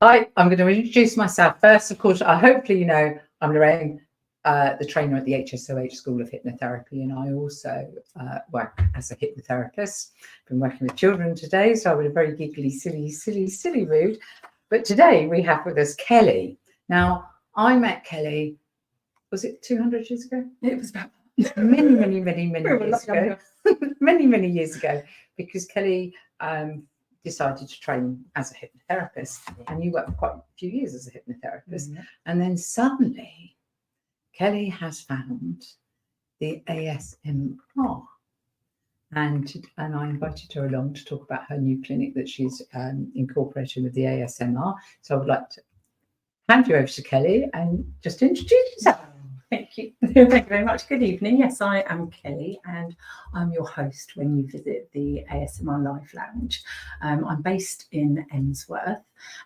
Hi, I'm going to introduce myself first. Of course, hopefully you know I'm Lorraine, the trainer at the HSOH School of Hypnotherapy, and I also work as a hypnotherapist. I've been working with children today, so I'm in a very giggly, silly mood. But today we have with us Kellie. Now, I met Kellie, was it 200 years ago? It was about many years ago. many years ago, because Kellie decided to train as a hypnotherapist, and you worked for quite a few years as a hypnotherapist. And then suddenly Kellie has found the ASMR, and I invited her along to talk about her new clinic that she's incorporated with the ASMR. So I would like to hand you over to Kellie and just introduce yourself. Thank you. Thank you very much. Good evening. Yes, I am Kellie, and I'm your host when you visit the ASMR Live Lounge. I'm based in Emsworth,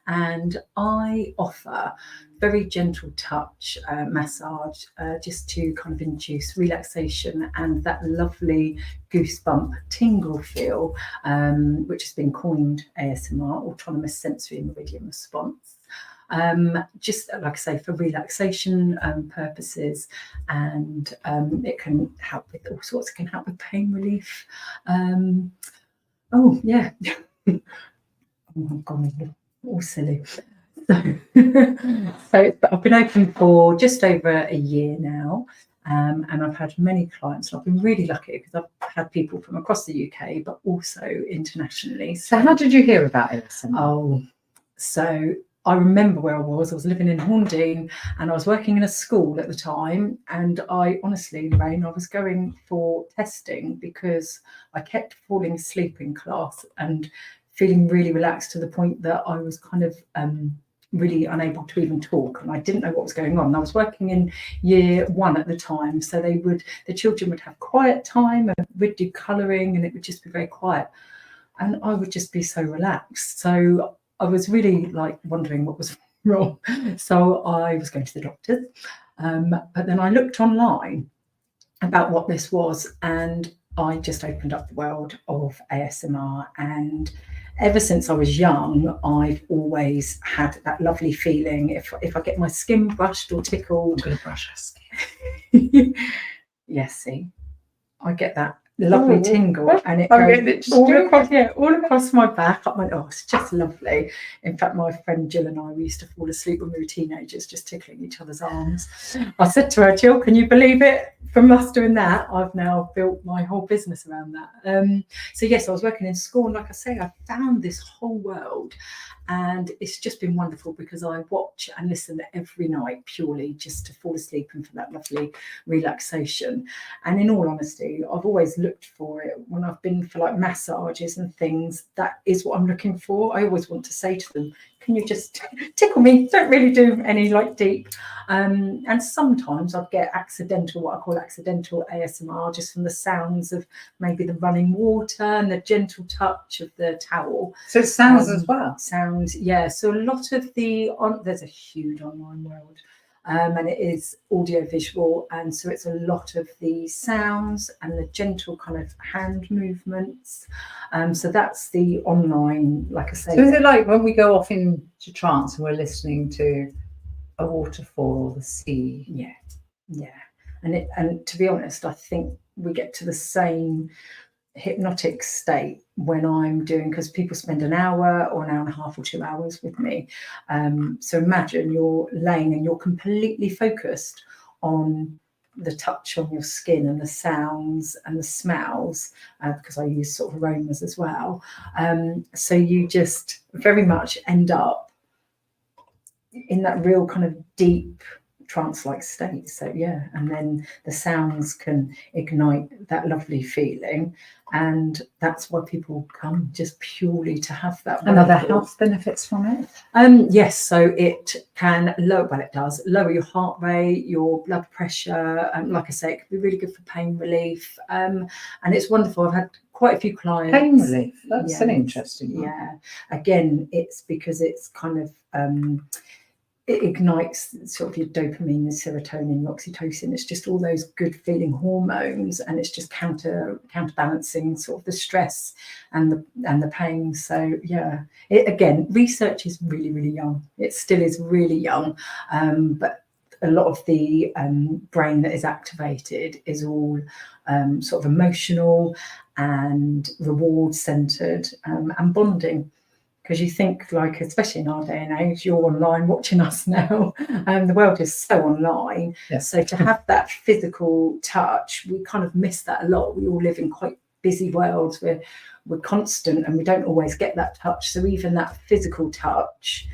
and I offer very gentle touch massage just to kind of induce relaxation and that lovely goosebump tingle feel, which has been coined ASMR, Autonomous Sensory Meridian Response. Just like I say, for relaxation purposes, and it can help with all sorts. It can help with pain relief. Oh yeah, oh, I've gone all silly. So I've been open for just over a year now, and I've had many clients. And I've been really lucky because I've had people from across the UK, but also internationally. So how did you hear about ASMR? Oh, so I remember where I was living in Horndine, and I was working in a school at the time. And I honestly, Lorraine, I was going for testing because I kept falling asleep in class and feeling really relaxed to the point that I was kind of really unable to even talk, and I didn't know what was going on. I was working in year 1 at the time, so the children would have quiet time, and we'd do colouring, and it would just be very quiet, and I would just be so relaxed. So I was really like wondering what was wrong. So I was going to the doctors, but then I looked online about what this was, and I just opened up the world of ASMR. And ever since I was young, I've always had that lovely feeling. If I get my skin brushed or tickled, I'm going to brush her skin. Yes, see, I get that lovely tingle, and it goes all across my back. I'm like, oh, it's just lovely. In fact, my friend Jill and I, we used to fall asleep when we were teenagers just tickling each other's arms. I said to her, Jill, can you believe it? From us doing that, I've now built my whole business around that. So yes, I was working in school, and like I say, I found this whole world, and it's just been wonderful because I watch and listen every night purely just to fall asleep and for that lovely relaxation. And in all honesty, I've always looked for it when I've been for like massages and things. That is what I'm looking for. I always want to say to them, can you just tickle me? Don't really do any like deep. And sometimes I'd get what I call accidental ASMR, just from the sounds of maybe the running water and the gentle touch of the towel. So sounds as well. Sounds, yeah. So a lot of there's a huge online world. And it is audio visual, and so it's a lot of the sounds and the gentle kind of hand movements. So that's the online, like I say. So is it like when we go off into trance and we're listening to a waterfall or the sea? Yeah. And to be honest, I think we get to the same hypnotic state when I'm doing, because people spend an hour or an hour and a half or 2 hours with me. So imagine you're laying and you're completely focused on the touch on your skin and the sounds and the smells, because I use sort of aromas as well. So you just very much end up in that real kind of deep trance-like state. So yeah, and then the sounds can ignite that lovely feeling, and that's why people come, just purely to have that. And are there health benefits from it? Yes, so it can it does lower your heart rate, your blood pressure, like I say, it can be really good for pain relief, and it's wonderful. I've had quite a few clients. Pain relief, that's an interesting one. Yeah, again, it's because it's kind of it ignites sort of your dopamine, your serotonin, your oxytocin. It's just all those good feeling hormones, and it's just counterbalancing sort of the stress and the pain. So yeah, again, research is really, really young. It still is really young, but a lot of the brain that is activated is all sort of emotional and reward centered and bonding. Because you think, like, especially in our day and age, you're online watching us now, and the world is so online. Yes. So to have that physical touch, we kind of miss that a lot. We all live in quite busy worlds where we're constant and we don't always get that touch. So even that physical touch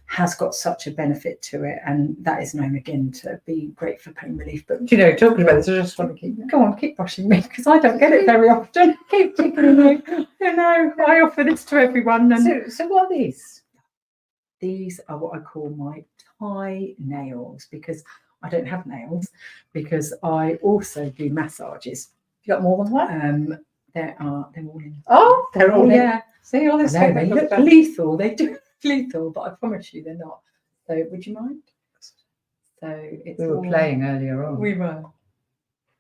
has got such a benefit to it, and that is known again to be great for pain relief. But you know, talking about this, I just want to keep brushing me, because I don't get it very often. Keep tickling me. You know, I offer this to everyone. And so what are these? These are what I call my Thai nails, because I don't have nails, because I also do massages. You got more than one? They're all in. Oh, they're all in. Yeah. See, all this. They look lethal. They do. Lethal, but I promise you they're not. So would you mind? So it's we were playing earlier on. We were.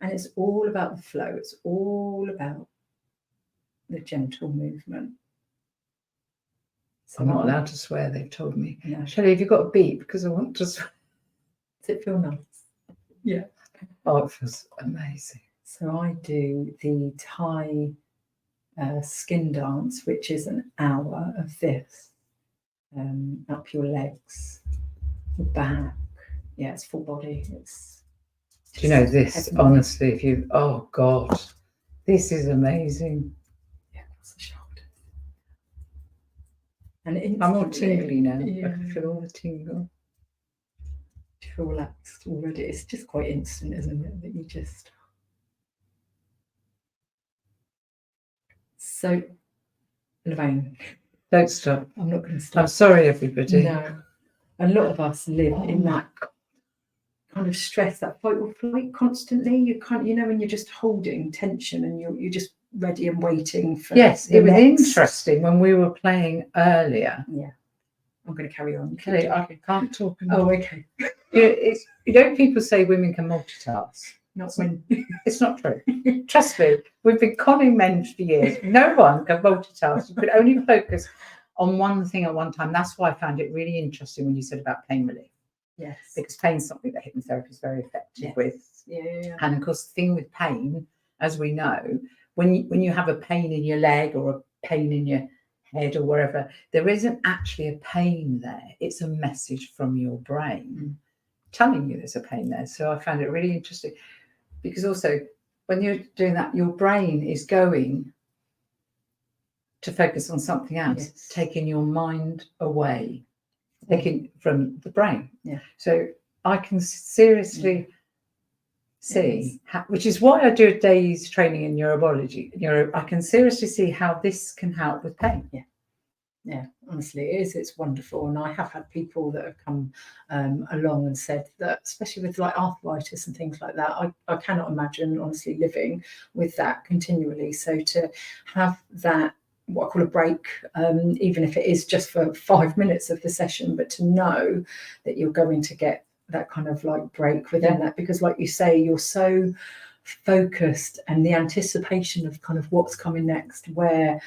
And it's all about the flow. It's all about the gentle movement. So I'm not allowed to swear, they've told me. No. Shelley, have you got a beep? Because I want to swear. Does it feel nice? Yeah. Oh, it feels amazing. So I do the Thai skin dance, which is an hour of this. Up your legs, your back. Yeah, it's full body. It's. Do you know this? Heavy. Honestly, if you, oh God, this is amazing. Yeah, across the shoulders. And I'm all tingly now. Yeah. I can feel all the tingle. You feel relaxed already. It's just quite instant, isn't it? That you just. So, Lorraine. Don't stop. I'm not going to stop. I'm sorry, everybody. No. A lot of us live in that kind of stress, that fight or flight constantly. You can't, you know, when you're just holding tension and you're just ready and waiting for. Yes, it was interesting when we were playing earlier. Yeah. I'm going to carry on. Okay, I can't talk anymore. Oh, okay. You know, people say women can multitask. Not when. It's not true. Trust me, we've been conning men for years. No one can multitask. You could only focus on one thing at one time. That's why I found it really interesting when you said about pain relief. Yes. Because pain is something that hypnotherapy is very effective with. Yeah. And of course, the thing with pain, as we know, when you have a pain in your leg or a pain in your head or wherever, there isn't actually a pain there. It's a message from your brain telling you there's a pain there. So I found it really interesting. Because also, when you're doing that, your brain is going to focus on something else, taking your mind away, taking from the brain. Yeah. So I can seriously see, which is why I do a day's training in neurobiology. I can seriously see how this can help with pain. Yeah. Yeah, honestly, it is. It's wonderful. And I have had people that have come along and said that, especially with like arthritis and things like that, I cannot imagine, honestly, living with that continually. So to have that, what I call a break, even if it is just for 5 minutes of the session, but to know that you're going to get that kind of like break within that, because like you say, you're so focused, and the anticipation of kind of what's coming next, where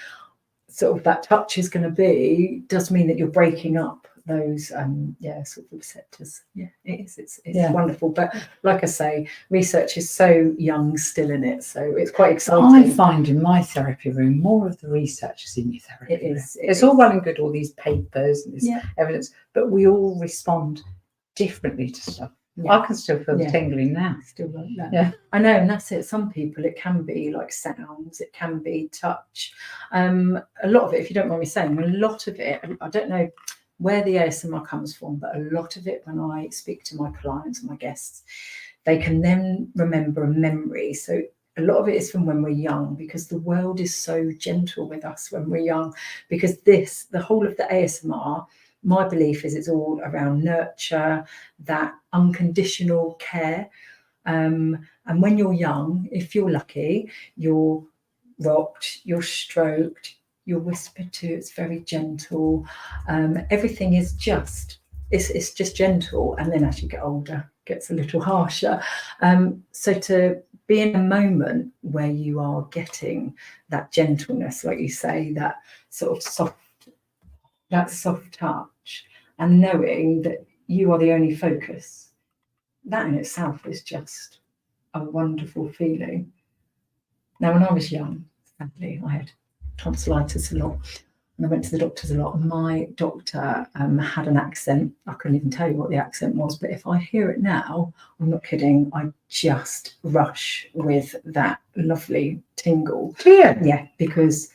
sort of that touch is going to be, does mean that you're breaking up those sort of receptors. Yeah, it is. It's wonderful. But like I say, research is so young still in it, so it's quite exciting. I find in my therapy room more of the research is in your therapy room. It is. It's all well and good, all these papers and this evidence, but we all respond differently to stuff. I can still feel the tingling now. Still like that. Yeah, I know, and that's it. Some people, it can be like sounds, it can be touch. A lot of it, if you don't mind me saying, a lot of it, I don't know where the ASMR comes from, but a lot of it, when I speak to my clients, my guests, they can then remember a memory. So a lot of it is from when we're young, because the world is so gentle with us when we're young, because the whole of the ASMR, my belief is it's all around nurture, that unconditional care. And when you're young, if you're lucky, you're rocked, you're stroked, you're whispered to, it's very gentle. Everything is just it's just gentle, and then as you get older, it gets a little harsher. So to be in a moment where you are getting that gentleness, like you say, that sort of soft touch, and knowing that you are the only focus, that in itself is just a wonderful feeling. Now, when I was young, sadly, I had tonsillitis a lot, and I went to the doctors a lot. And my doctor had an accent. I couldn't even tell you what the accent was, but if I hear it now, I'm not kidding, I just rush with that lovely tingle. Yeah, because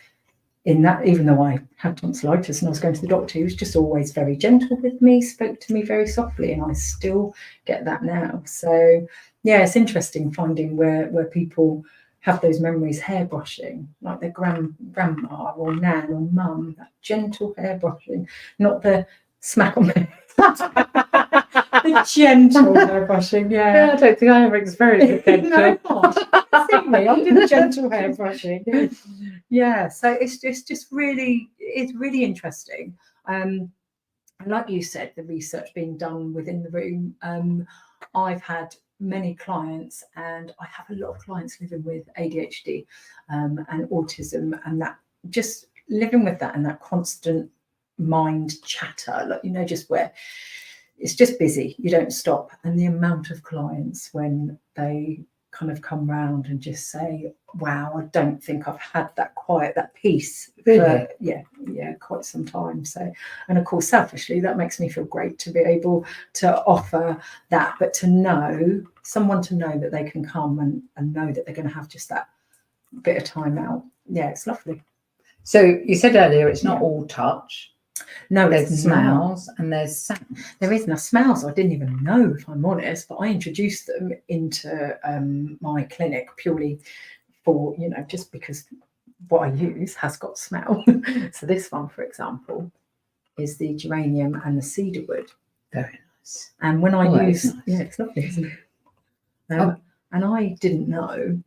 in that, even though I had tonsillitis and I was going to the doctor, he was just always very gentle with me, spoke to me very softly, and I still get that now. So yeah, it's interesting finding where people have those memories, hair brushing, like their grandma or nan or mum, that gentle hair brushing, not the smack on the the gentle hair brushing. Yeah, I don't think I ever experienced it. No, see me, I did gentle hair brushing. Yeah, so it's just really, it's really interesting. And like you said, the research being done within the room, I've had many clients, and I have a lot of clients living with ADHD and autism, and that just living with that and that constant mind chatter, like, you know, just where it's just busy, you don't stop. And the amount of clients when they kind of come round and just say, wow, I don't think I've had that quiet, that peace for quite some time. So, and of course, selfishly, that makes me feel great to be able to offer that, but to know someone, to know that they can come and know that they're going to have just that bit of time out. Yeah, it's lovely. So you said earlier, it's not all touch. No, there's smells and there's sound. There is. Now, smells I didn't even know, if I'm honest, but I introduced them into my clinic purely for, you know, just because what I use has got smell. So this one, for example, is the geranium and the cedarwood. Very nice. And when I use, nice. Yeah, it's lovely, isn't it? And I didn't know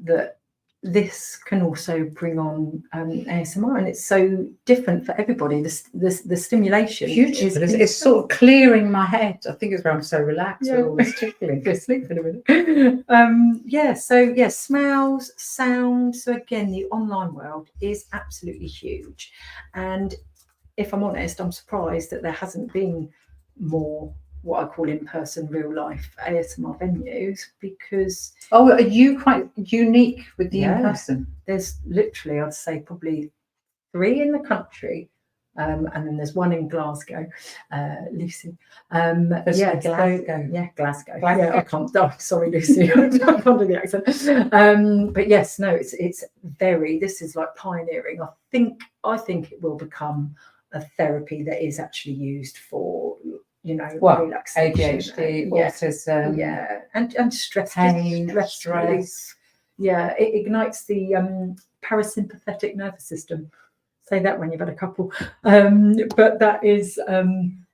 that this can also bring on ASMR, and it's so different for everybody. The stimulation is it's sort of clearing my head. I think it's where I'm so relaxed. We're always tickling. Go sleep in a minute. So smells, sound. So again, the online world is absolutely huge, and if I'm honest, I'm surprised that there hasn't been more what I call in-person, real-life ASMR venues, because... Oh, are you quite unique with the in-person? There's literally, I'd say, probably 3 in the country, and then there's 1 in Glasgow, Lucy. Glasgow. Glasgow. Yeah, I can't... Oh, sorry, Lucy, I can't do the accent. But yes, no, it's very... This is like pioneering. I think it will become a therapy that is actually used for... you know, relaxation, ADHD, autism, and stress, pain, stress. Yeah, it ignites the parasympathetic nervous system. Say that when you've had a couple. But that is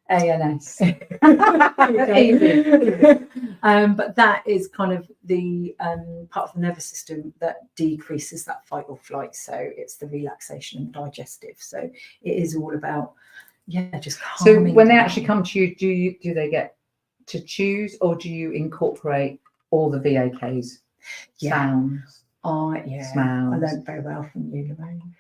ANS. But that is kind of the part of the nervous system that decreases that fight or flight. So it's the relaxation and digestive. So it is all about just calming. So when they actually come to you, do they get to choose, or do you incorporate all the VAKs? Sounds, smells. I learned very well from you, Lorraine.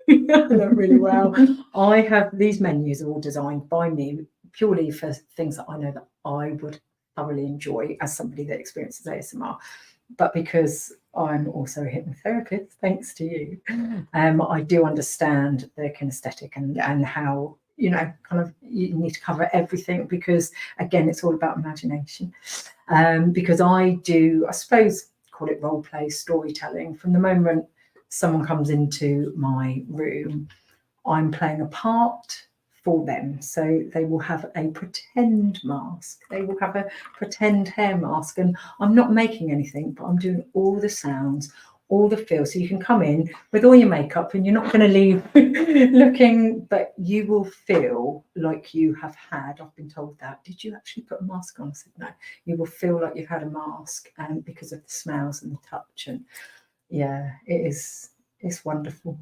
I learned really well. I have these menus are all designed by me purely for things that I know that I would thoroughly enjoy as somebody that experiences ASMR. But because I'm also a hypnotherapist, thanks to you, I do understand the kinesthetic and how, you know, kind of you need to cover everything, because again, it's all about imagination. Because I do, I suppose, call it role play, storytelling. From the moment someone comes into my room, I'm playing a part for them. So they will have a pretend mask, they will have a pretend hair mask, and I'm not making anything, but I'm doing all the sounds, all the feels. So you can come in with all your makeup and you're not going to leave looking, but you will feel like you have had, I've been told that, did you actually put a mask on? I said no. You will feel like you've had a mask, and because of the smells and the touch, and it's wonderful.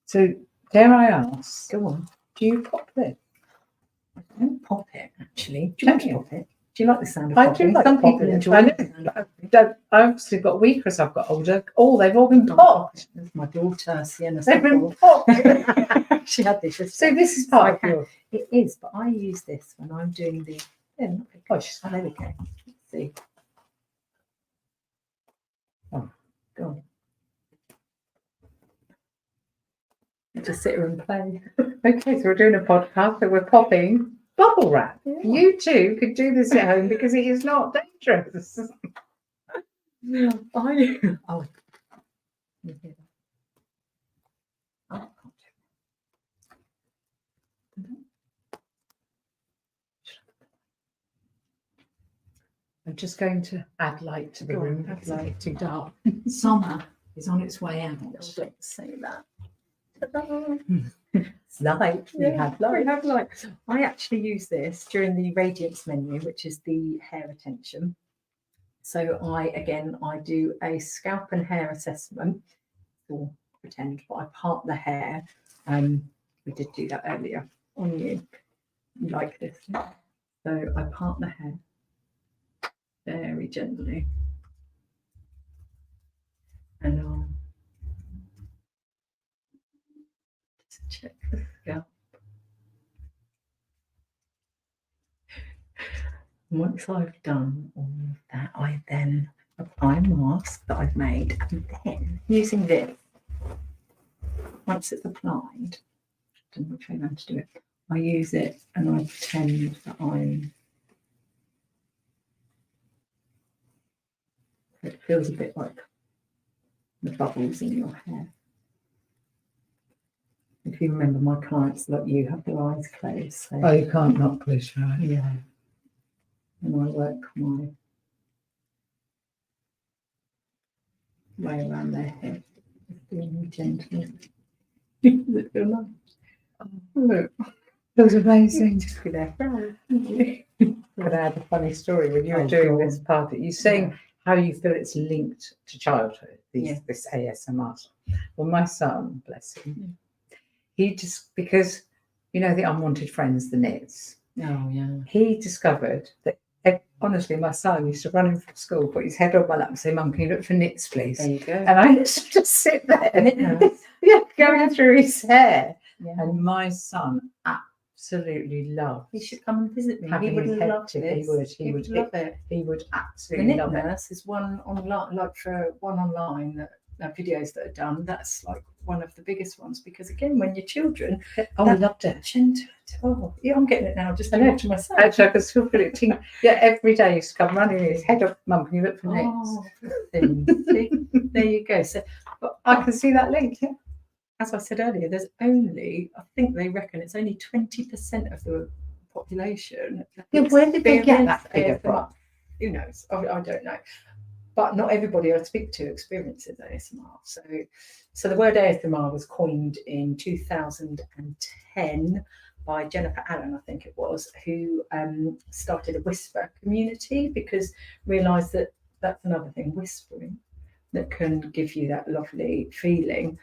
So dare I ask, go on, do you pop it? I don't pop it actually, do you want to pop it? Do you like the sound of I popping? do like Some people popping. enjoy I the know. sound of popping. I've obviously got weaker as I've got older. Oh, they've all been popped. There's my daughter, Sienna. They've been popped. She had this. So this is part of your. It is, but I use this when I'm doing the. Yeah, oh, there we go. Let's see. Oh, go on. Just sit here and play. Okay, so we're doing a podcast and we're popping bubble wrap. Yeah. You too could do this at home because it is not dangerous. I'm just going to add light to the room because it's too dark. Summer is on its way out. Don't say that. It's light. Yeah, We have light. we have light. I actually use this during the radiance menu, which is the hair retention. So I do a scalp and hair assessment, or pretend, but I part the hair. We did do that earlier on you, like this. So I part the hair very gently, and I'll just check the scalp. Once I've done all of that, I then apply a mask that I've made, and then using this, once it's applied, I don't know which way I'm to do it, I use it and I pretend that it feels a bit like the bubbles in your hair. If you remember, my clients, like you, have their eyes closed. So, Oh, you can't not close your eyes. yeah. And I work my way around their head, feeling gently. Does it feel nice? Look, feels amazing. Just be there. But I had a funny story when you were doing this part. You saying how you feel it's linked to childhood. This ASMR. Well, my son, bless him, he just because the unwanted friends, the nits. Oh yeah. He discovered that. Honestly, my son used to run in from school, put his head on my lap and say, "Mum, can you look for nits, please?" There you go. And I used to just sit there, going through his hair. Yeah. And my son absolutely loved. He should come and visit me. He having would his love head this. He would love it. He would The absolutely Knit love it. Nurse is one online, that videos that are done. That's like one of the biggest ones because again, when you're children, I loved it. Gentle. Oh, yeah, I'm getting it now. Just I know. watching myself. Actually, I could still feel it. Yeah, every day he used to come running his head up. "Mum, can you look for nits?" Oh, see, there you go. So, but I can see that link. Yeah. as I said earlier, there's only, I think they reckon it's only 20% of the population. Yeah, where did they get that figure ASMR. from? Who knows? I don't know. But not everybody I speak to experiences ASMR. So the word ASMR was coined in 2010 by Jennifer Allen, I think it was, who started a whisper community because realised that that's another thing, whispering, that can give you that lovely feeling.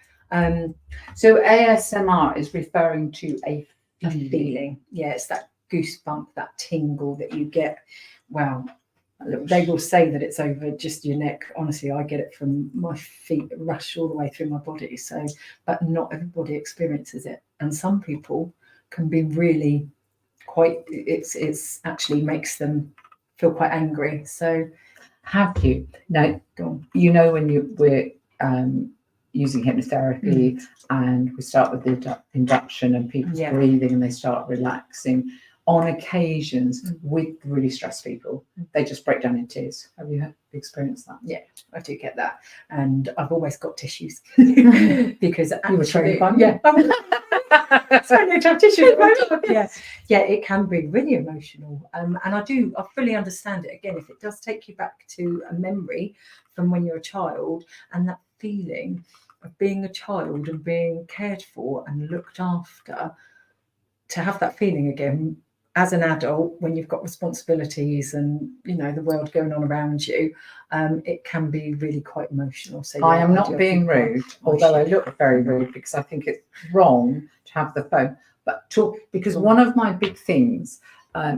So ASMR is referring to a feeling. Yeah, it's that goosebump, that tingle that you get. Wow. They will say that it's over just your neck. Honestly, I get it from my feet, rush all the way through my body. So, but not everybody experiences it. And some people can be really quite, it's actually makes them feel quite angry. So have you? Now, when we're using hypnotherapy and we start with the induction and people's breathing and they start relaxing, on occasions with really stressed people, they just break down in tears. Have you experienced that? Yeah, I do get that. And I've always got tissues because you were training fun. Yeah. So I need to have tissues. Yeah, it can be really emotional. And I fully understand it. Again, if it does take you back to a memory from when you're a child and that feeling of being a child and being cared for and looked after, to have that feeling again as an adult when you've got responsibilities and the world going on around you, it can be really quite emotional. So I am not being rude, although I look very rude because I think it's wrong to have the phone. But because one of my big things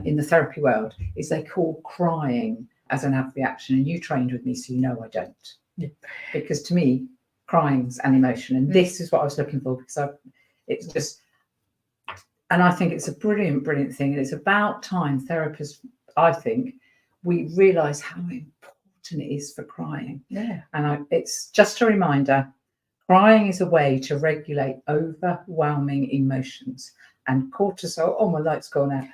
in the therapy world is they call crying as an adverse reaction, and you trained with me, so you know I don't. Yeah. Because to me, crying's an emotion, and this is what I was looking for, because it's just, and I think it's a brilliant, brilliant thing, and it's about time therapists, I think, we realise how important it is for crying. Yeah. And it's just a reminder, crying is a way to regulate overwhelming emotions. And cortisol, oh, my light's gone out.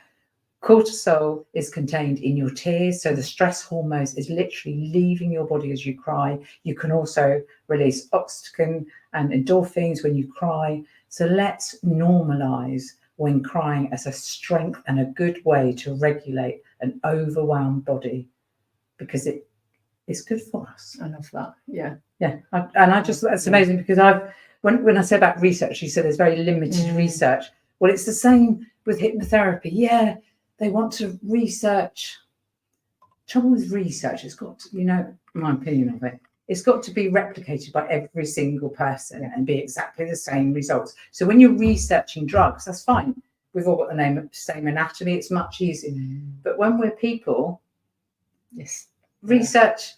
Cortisol is contained in your tears. So the stress hormones is literally leaving your body as you cry. You can also release oxytocin and endorphins when you cry. So let's normalise when crying as a strength and a good way to regulate an overwhelmed body, because it's good for us. I love that. Yeah. Yeah. That's amazing, because when I say about research, you said there's very limited research. Well, it's the same with hypnotherapy. Yeah, they want to research. Trouble with research, it's got to, my opinion of it, it's got to be replicated by every single person and be exactly the same results. So when you're researching drugs, that's fine. We've all got the same anatomy. It's much easier. But when we're people, research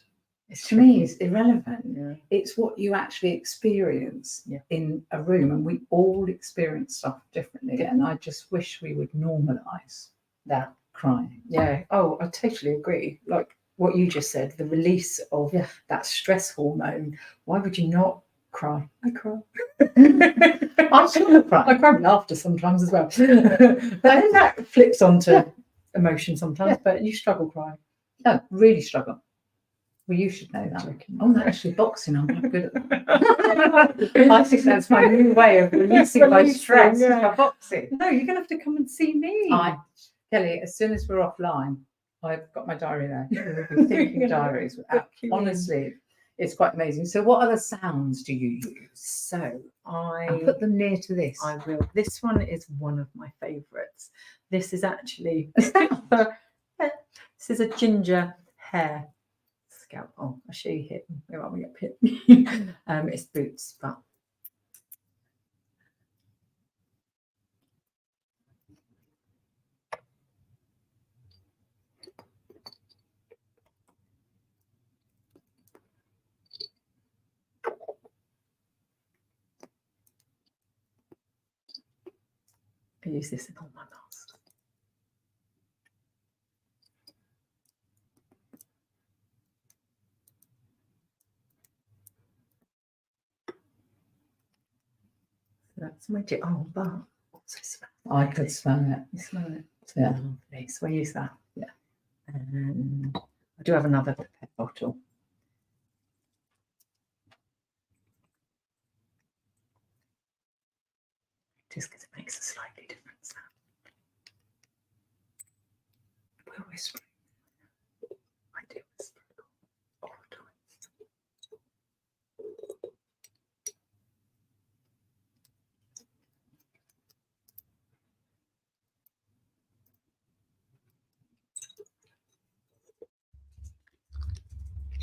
to me is irrelevant. Yeah. It's what you actually experience in a room, and we all experience stuff differently. And I just wish we would normalise that crying. Yeah. Oh, I totally agree. Like what you just said, the release of that stress hormone. Why would you not cry? I cry. I still cry. I cry with laughter sometimes as well. But then that flips onto emotion sometimes. But you struggle crying. No, really struggle. Well, you should know that. Oh, actually, boxing, I'm quite good at that. I think that's my new way of releasing my stress for boxing. No, you're going to have to come and see me. Kelly, as soon as we're offline, I've got my diary there. We'll be thinking diaries. Honestly, it's quite amazing. So what other sounds do you use? So I'll put them near to this. I will. This one is one of my favourites. This is actually... this is a ginger hair scalp. Oh, I'll show you here. Where are we up here? It's Boots, but I use this in all my masks. That's my tip. Oh, but also smell. I could smell it. You smell it? Yeah. Lovely. So I use that. Yeah. And I do have another pipette bottle. Just because it makes a slightly different sound. We're whispering. I do whisper all the time.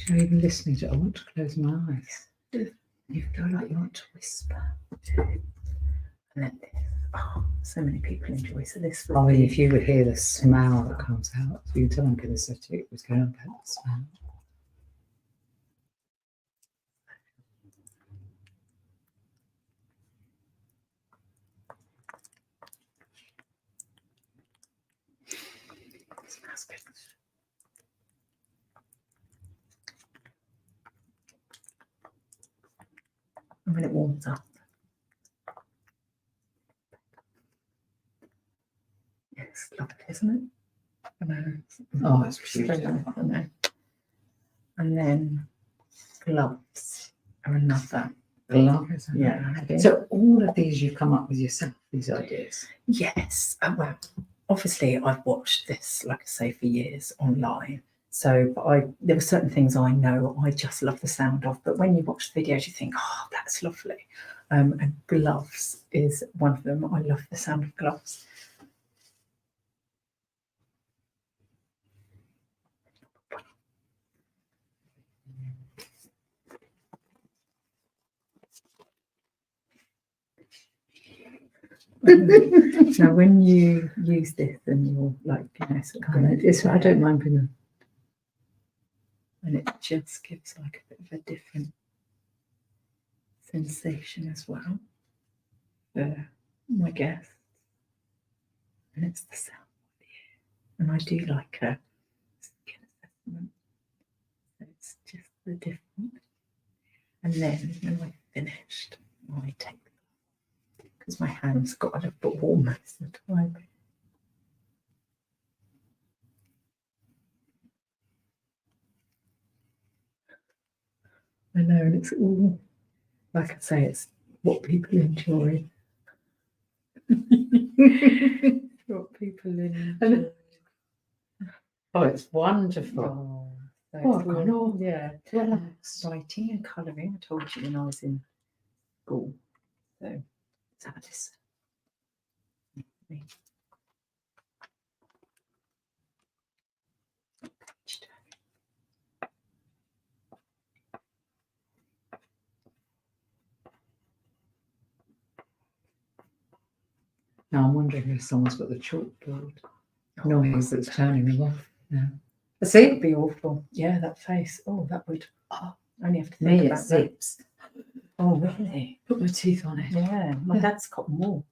You're even listening to it. I want to close my eyes. You've got to want to whisper. And then, so many people enjoy this. Oh, if you would hear the smell that comes out, you can tell I'm going to set it was going on about the smell. It smells good. And when it warms up. It's lovely, isn't it? Oh, it's beautiful. I know. And then gloves are another. Gloves? Yeah. So all of these you've come up with yourself, these ideas? Yes. Well, obviously I've watched this, like I say, for years online. So there were certain things I know I just love the sound of. But when you watch the videos, you think, oh, that's lovely. And gloves is one of them. I love the sound of gloves. Now, when you use this, and you're like, sort of I don't mind being. And it just gives like a bit of a different sensation as well for my guests. And it's the sound of the ear. And I do like a skin assessment. So it's just the different. And then when I've finished, I take them, because my hands got a little bit warm most of the time. I know, and it's all, like I say, it's what people enjoy. What people enjoy. Oh, it's wonderful. Yeah. Writing and colouring, I told you when I was in school. So let's have a listen. Now I'm wondering if someone's got the chalkboard noise that's turning them off. Yeah. See, It'd be awful. Yeah, that face. Oh, that would. Oh, I only have to think me, it about that. zips. Oh, really? Put my teeth on it. Yeah, my dad's got more.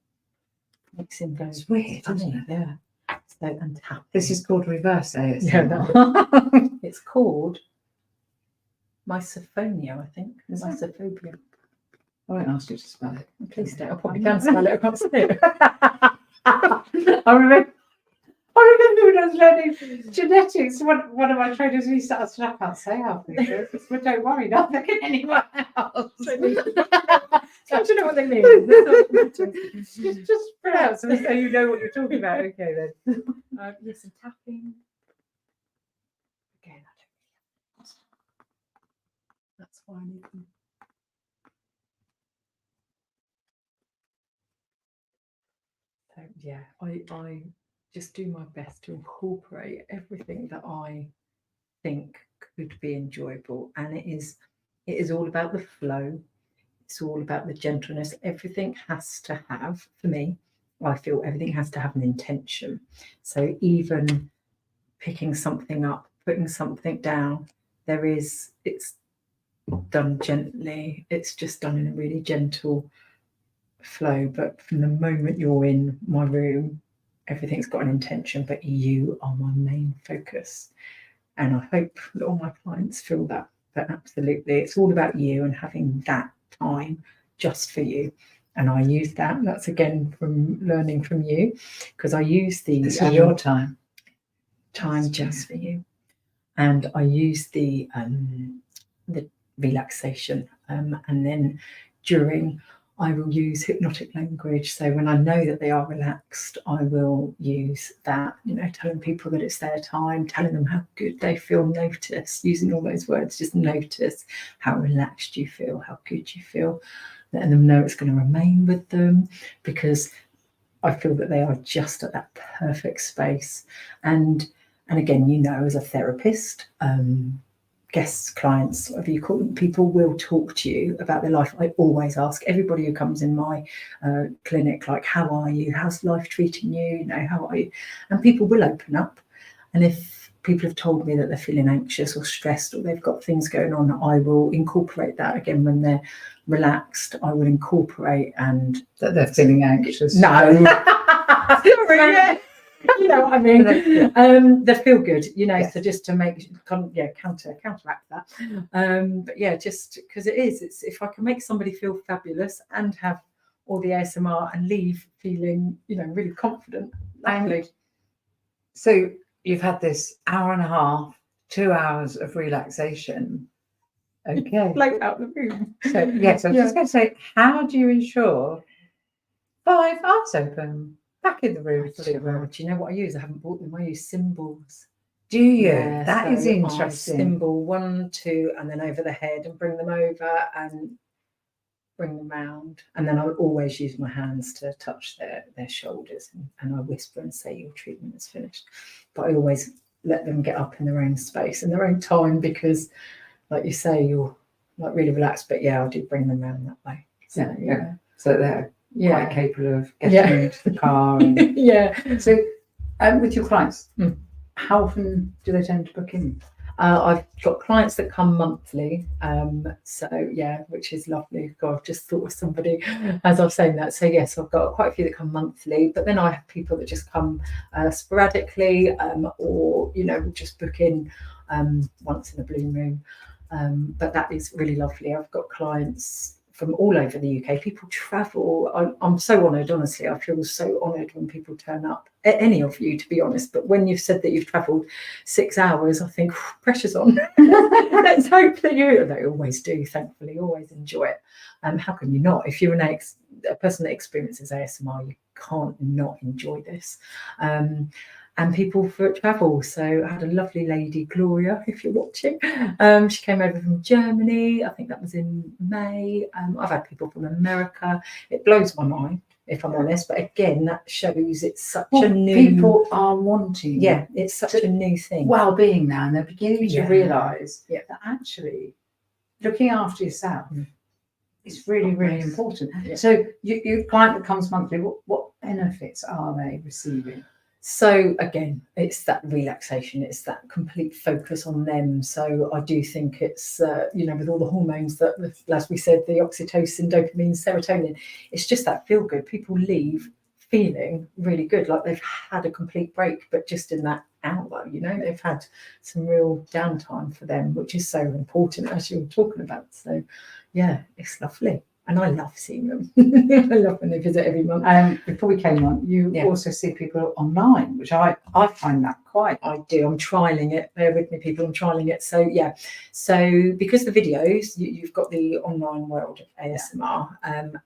Makes him go. It's weird, isn't it? Yeah. So, and tapping. This is called reverse ASMR. Yeah, it's called misophonia, I think. Is it? Misophobia. I won't ask you to spell it. Please don't. I probably can spell it. I can't say it. I remember when I was learning genetics, one of my trainers used to ask, I can't say half of it, but don't worry, not looking at anyone else. Don't you know what they mean? Just pronounce them so you know what you're talking about. Okay then. Yes, and tapping. Again, that's why I need them. So yeah, I just do my best to incorporate everything that I think could be enjoyable, and it is all about the flow. It's all about the gentleness. Everything has to have, for me, I feel everything has to have an intention. So even picking something up, putting something down, it's done gently. It's just done in a really gentle flow. But from the moment you're in my room, everything's got an intention, but you are my main focus. And I hope that all my clients feel that. But absolutely, it's all about you and having that time just for you. And I use that. That's again from learning from you, because I use the This is your time just for you. And I use the relaxation, and then during, I will use hypnotic language. So when I know that they are relaxed, I will use that, telling people that it's their time, telling them how good they feel. Notice, using all those words, just notice how relaxed you feel, how good you feel, letting them know it's going to remain with them, because I feel that they are just at that perfect space. And again, as a therapist, guests, clients, whatever you call them, people will talk to you about their life. I always ask everybody who comes in my clinic, like, how are you? How's life treating you? How are you? And people will open up. And if people have told me that they're feeling anxious or stressed, or they've got things going on, I will incorporate that. Again, when they're relaxed, I will incorporate. And that they're feeling anxious. No. Sorry. You know what I mean? They feel good, yes. So just to counteract that. But yeah, just because it's if I can make somebody feel fabulous and have all the ASMR and leave feeling, really confident. So you've had this hour and a half, 2 hours of relaxation. Okay. Float out the room. So yes, I was just going to say, how do you ensure 5 eyes open? Back in the room. Do you know what I use? I haven't bought them. I use symbols. Do you? Yeah, that is interesting. Symbol 1, 2, and then over the head, and bring them over and bring them round. And then I'll always use my hands to touch their shoulders, and I whisper and say, your treatment is finished. But I always let them get up in their own space, in their own time, because, like you say, you're like really relaxed. But yeah, I do bring them round that way. So, yeah. So there. quite capable of getting into the car. And So, with your clients, how often do they tend to book in? I've got clients that come monthly, which is lovely. God, I've just thought of somebody as I was saying that. So yes, I've got quite a few that come monthly, but then I have people that just come sporadically, or will just book in once in a blue moon. But that is really lovely. I've got clients from all over the UK. People travel. I'm so honoured, honestly. I feel so honoured when people turn up. Any of you, to be honest. But when you've said that you've travelled 6 hours, I think pressure's on. Let's hope that they always do. Thankfully, always enjoy it. How can you not? If you're a person that experiences ASMR, you can't not enjoy this. And people for travel. So I had a lovely lady, Gloria, if you're watching. She came over from Germany. I think that was in May. I've had people from America. It blows my mind, if I'm honest. But again, that shows it's such a new... People are wanting... Yeah, it's such a new thing. Well-being now. And they're beginning to realise that actually looking after yourself is really, really important. Yeah. So your client that comes monthly, what benefits are they receiving? So again, it's that relaxation, it's that complete focus on them. So I do think it's, with all the hormones that, as we said, the oxytocin, dopamine, serotonin, it's just that feel good. People leave feeling really good, like they've had a complete break, but just in that hour, they've had some real downtime for them, which is so important, as you were talking about. So yeah, it's lovely. And I love seeing them. I love when they visit every month. Before we came on, you also see people online, which I find that quite... I do. I'm trialling it. Bear with me, people. I'm trialling it. So, yeah. So, because the videos, you've got the online world of ASMR,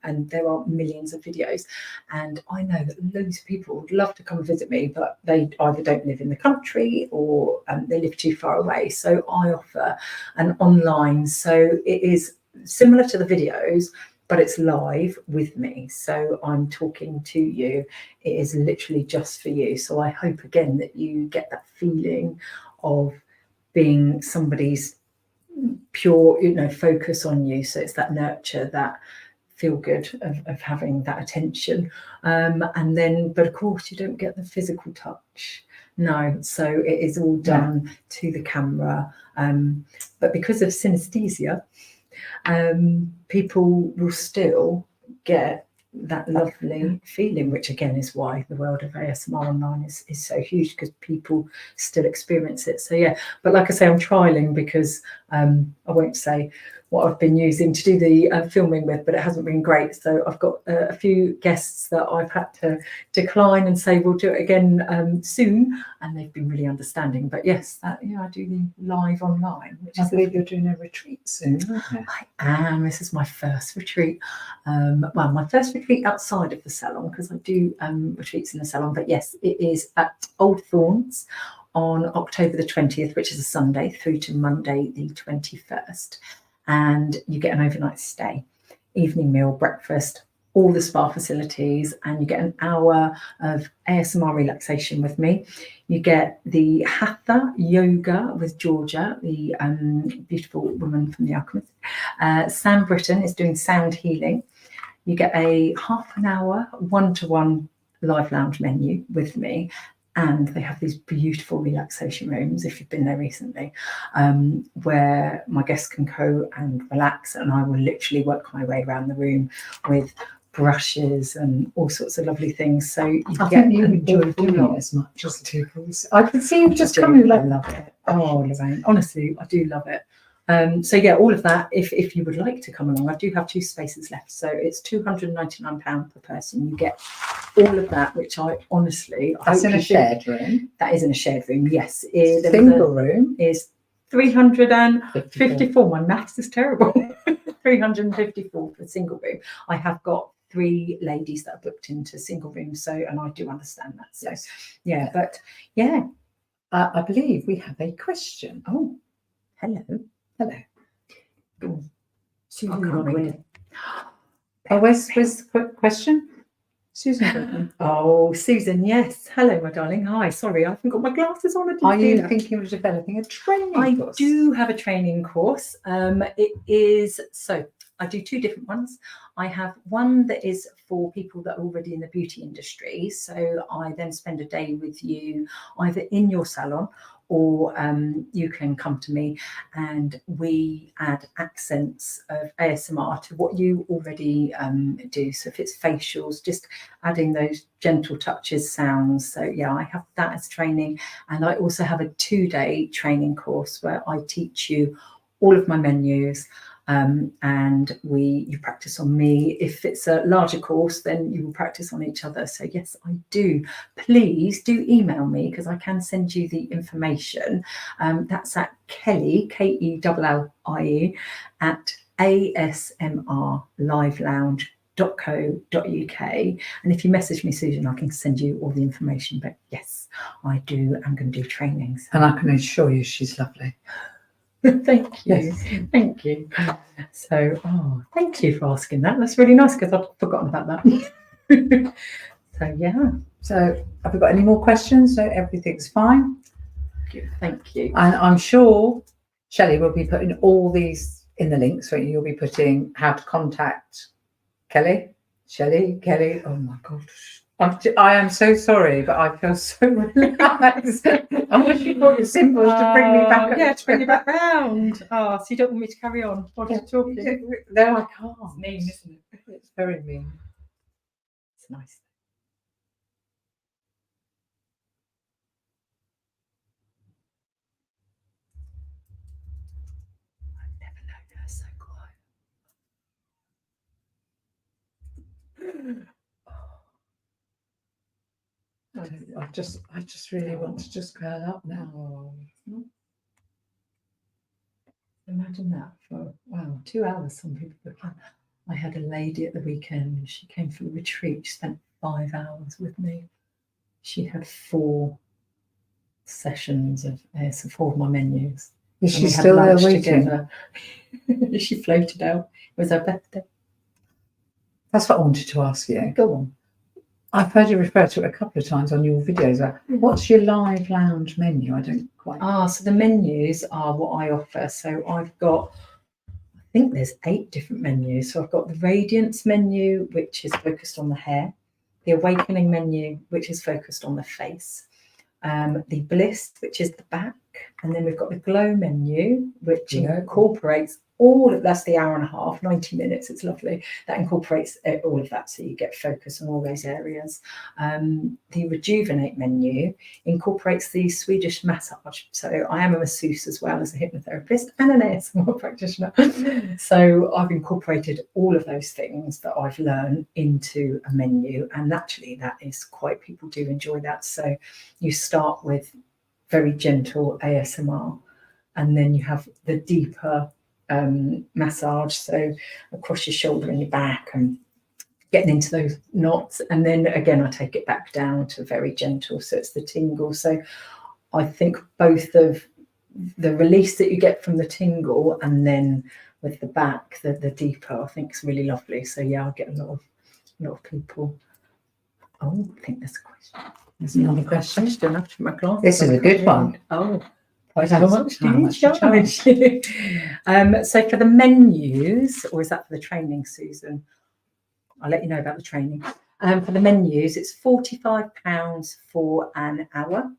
and there are millions of videos. And I know that loads of people would love to come and visit me, but they either don't live in the country or they live too far away. So, I offer an online. So, it is similar to the videos, but it's live with me. So I'm talking to you. It is literally just for you. So I hope again that you get that feeling of being somebody's pure, focus on you. So it's that nurture, that feel good of having that attention. And then, but of course you don't get the physical touch. No, so it is all done to the camera. But because of synesthesia, people will still get that lovely feeling, which again is why the world of ASMR online is so huge, because people still experience it. So yeah, but like I say, I'm trialing because I won't say what I've been using to do the filming with, but it hasn't been great. So I've got a few guests that I've had to decline and say we'll do it again soon, and they've been really understanding. But yes, I do the live online. Which I believe you're doing a retreat soon, aren't you? I am. This is my first retreat. My first retreat outside of the salon, because I do retreats in the salon. But yes, it is at Old Thorns on October the 20th, which is a Sunday, through to Monday the 21st. And you get an overnight stay, evening meal, breakfast, all the spa facilities, and you get an hour of ASMR relaxation with me. You get the Hatha yoga with Georgia, the beautiful woman from The Alchemist. Sam Britton is doing sound healing. You get a half an hour one-to-one live lounge menu with me. And they have these beautiful relaxation rooms, if you've been there recently, where my guests can go and relax, and I will literally work my way around the room with brushes and all sorts of lovely things. So you enjoy doing it as much as people. I can see you just coming. I love it. Oh, Lorraine, honestly, I do love it. So yeah, all of that. If you would like to come along, I do have 2 spaces left. So it's £299 per person. You get all of that, which I honestly... That's in a shared room? That is in a shared room, yes. Single room? Is 354. My maths is terrible. 354 for a single room. I have got 3 ladies that are booked into single rooms, and I do understand that. So yeah, but yeah. I believe we have a question. Oh, hello. Susan. Where's the question? Susan. Oh, Susan, yes. Hello, my darling. Hi. Sorry, I haven't got my glasses on. Are you thinking of developing a training course? I do have a training course. It is I do two different ones. I have one that is for people that are already in the beauty industry. So I then spend a day with you either in your salon, or you can come to me and we add accents of ASMR to what you already do. So if it's facials, just adding those gentle touches, sounds. So yeah, I have that as training. And I also have a 2-day training course where I teach you all of my menus. And you practice on me. If it's a larger course, then you will practice on each other. So yes, I do. Please do email me, because I can send you the information. That's at Kellie, KELLIE, at asmrlivelounge.co.uk. And if you message me, Susan, I can send you all the information. But yes, I'm going to do trainings. And I can assure you she's lovely. Thank you. Yes. Thank you. So, thank you for asking that. That's really nice, because I'd forgotten about that. So, yeah. So, have we got any more questions? So, everything's fine. Thank you. And I'm sure Shelley will be putting all these in the links. So, you'll be putting how to contact Kellie. Oh my gosh. I am so sorry, but I feel so relaxed. I wish you brought your symbols to bring me back. Yeah, to bring you back round. Oh, so you don't want me to carry on while you're talking? No, I can't. It's mean, isn't it? It's very mean. It's nice. I've never known her so quiet. I just really want to just curl up now. Imagine that for 2 hours. Some people book in. I had a lady at the weekend. She came for a retreat. She spent 5 hours with me. She had 4 sessions of 4 of my menus. Is she still there waiting? Together. She floated out. It was her birthday. That's what I wanted to ask you. Go on. I've heard you refer to it a couple of times on your videos. What's your live lounge menu? I don't quite. So the menus are what I offer. So I've got, I think there's 8 different menus. So I've got the Radiance menu, which is focused on the hair. The Awakening menu, which is focused on the face. The Bliss, which is the back. And then we've got the Glow menu, which incorporates all of, that's the hour and a half, 90 minutes. It's lovely. That incorporates all of that, so you get focus on all those areas. The Rejuvenate menu incorporates the Swedish massage. So I am a masseuse as well as a hypnotherapist and an ASMR practitioner. So I've incorporated all of those things that I've learned into a menu, and actually that is quite, people do enjoy that. So you start with very gentle ASMR, and then you have the deeper massage, so across your shoulder and your back and getting into those knots, and then again I take it back down to very gentle, so it's the tingle. So I think both of the release that you get from the tingle and then with the back, the deeper, I think is really lovely. So yeah, I get a lot of people. I think there's a question. There's another question. Still have to my class. This is a good one. How much do you charge? So for the menus, or is that for the training, Susan? I'll let you know about the training. For the menus, it's £45 for an hour,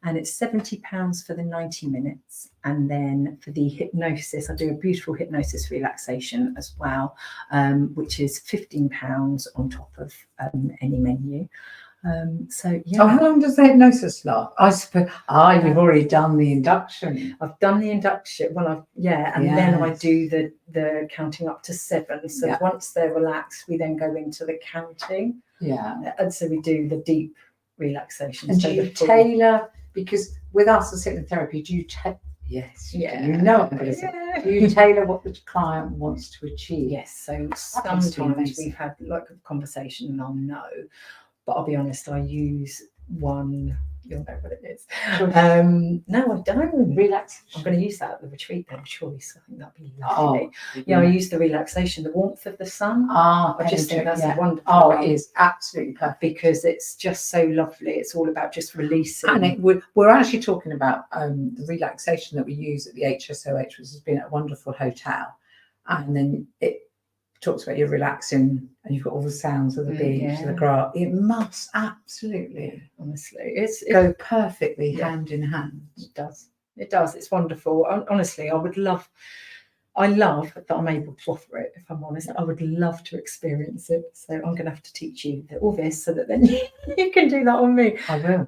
and it's £70 for the 90 minutes. And then for the hypnosis, I do a beautiful hypnosis relaxation as well, which is £15 on top of any menu. So yeah. How long does the hypnosis last? I suppose. You've already done the induction. I've done the induction. Well, then I do the counting up to 7. So once they're relaxed, we then go into the counting. Yeah. And so we do the deep relaxation. And do you tailor, because with us as hypnotherapy, do you yes, you know what it is. Do you tailor what the client wants to achieve? Yes. So sometimes we've had like a conversation and I'll know. But I'll be honest, I use one, you'll know what it is. No, I don't. Relax. I'm going to use that at the retreat then, choice. I think that'd be lovely. I use the relaxation, the warmth of the sun. I just think that's wonderful. It is absolutely perfect. Because it's just so lovely. It's all about just releasing. And we're actually talking about the relaxation that we use at the HSOH, which has been a wonderful hotel. And then talks about you relaxing and you've got all the sounds of the beach, the grass. It must absolutely, honestly, go perfectly hand in hand. It does. It does. It's wonderful. Honestly, I love that I'm able to offer it, if I'm honest. I would love to experience it. So I'm going to have to teach you all this so that then you can do that on me. I will.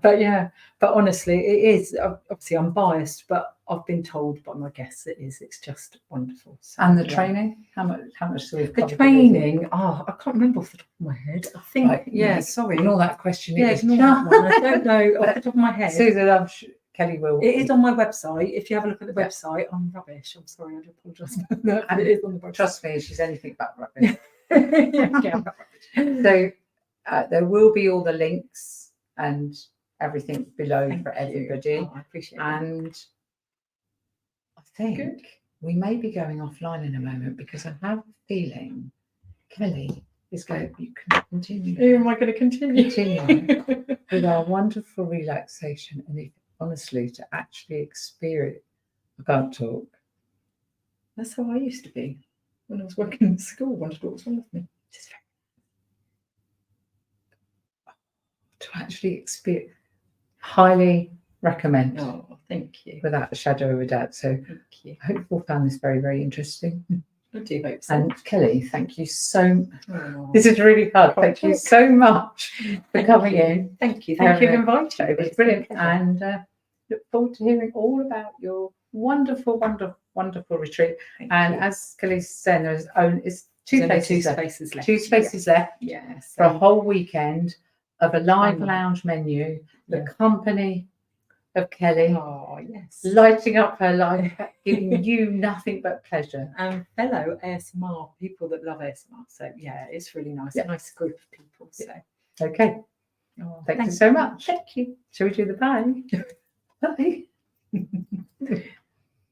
But honestly, it is. Obviously, I'm biased, but I've been told by my guests it is. It's just wonderful. So, and the training? How much do we The training, I can't remember off the top of my head. I think, sorry. Ignore that question. Ignore that one. I don't know off the top of my head. Susan, Kelly will. It is on my website. If you have a look at the website, I'm rubbish. I'm sorry, I do apologise. And it is on the website. Trust me, she's anything but rubbish. So there will be all the links and everything below for everybody. Oh, I appreciate it. And I think we may be going offline in a moment because I have a feeling Kelly is going. You can continue. Am I going to continue? Continue with our wonderful relaxation and honestly, to actually experience. I can't talk. That's how I used to be when I was working in school. One was one of me. To actually experience, highly recommend. Oh, thank you. Without a shadow of a doubt. So thank you. I hope you all found this very, very interesting. I do hope so. And Kelly, thank you so much. This is really hard. Thank you so much for coming in. Thank you. Thank you for inviting me. It was brilliant. And look forward to hearing all about your wonderful, wonderful, wonderful retreat. And as Kelly said, there's two spaces left. Two spaces left. Yes. For a whole weekend of a live lounge menu, the company of Kelly. Oh, yes. Lighting up her life, giving you nothing but pleasure. And fellow ASMR, people that love ASMR. So, it's really nice. A nice group of people. So, okay. Oh, thank you so much. Thank you. Shall we do the bye? Bye.